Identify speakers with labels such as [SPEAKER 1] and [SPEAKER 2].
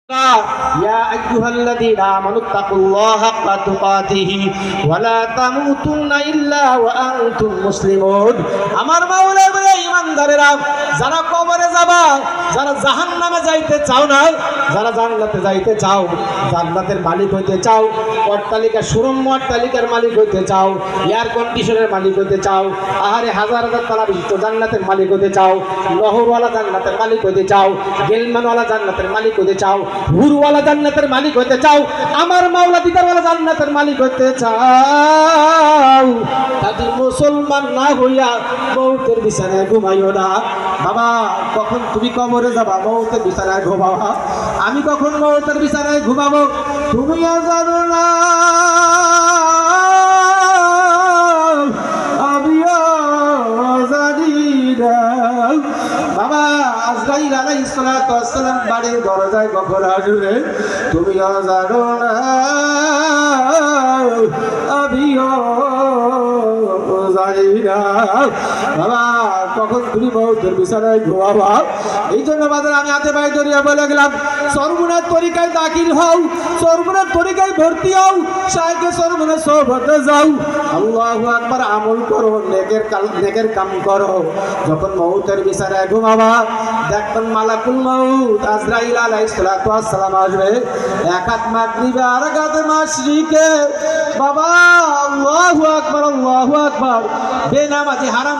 [SPEAKER 1] يا أيها الذين آمنوا اتقوا الله حق تقاته ولا تموتن إلا وأنتم مسلمون আমার মাওলা বলে ঈমানদারেরা যারা কবরে যাবা যারা জাহান্নামে যাইতে চাও না যারা জান্নাতে যাইতে চাও জান্নাতের মালিক হইতে চাও অট্টালিকা সুরম্য অট্টালিকার মালিক হইতে চাও এয়ার কন্ডিশনের মালিক হইতে চাও আহারে হাজার হাজার তালা বিশিষ্ট জান্নাতের মালিক হইতে চাও লহরওয়ালা জান্নাতের মালিক হইতে চাও গেলমানওয়ালা জান্নাতের মালিক হইতে চাও হুরওয়ালা জান্নাতের মালিক হইতে চাও আমার মাওলা দিদারওয়ালা জান্নাতের মালিক হইতে চাও যদি মুসলমান না হইয়া মৌতের বিছানায় ঘুমাইও না বাবা কখন তুমি কবরে যাবা মৌতের বিছানায় ঘুমাবা আমি কখন মৌতের বিছানায় ঘুমাবো তুমি জানো না আমিও জানি না বাবা আজরাইল আলাইহিস সালাতু ওয়াস সালাম বাড়ির দরজায় কখন আসবে তুমিও জানো না আমিও জানি না বাবা কখন তুমি মৌতের বিছানায় ঘুমাবা এই জন্য বাজার আমি হাতে পায়ে ধরিয়া বলে গেলাম সরমুনার তরিকায় দাখিল হও সরমুনার তরিকায় ভর্তি হও শাইখে সরমুনার সোহবতে যাও আল্লাহু আকবার আমল করো নেকের কাম করো যখন মৌতের বিছানায় ঘুমাবা দেখবেন মালাকুল মউত আজরাইল আলাইহিস সালাতু ওয়াস সালাম আসবে এক হাত মাগরিবে আর এক হাত মাশরিকে বাবা আল্লাহু আকবার বেনামাজি হারাম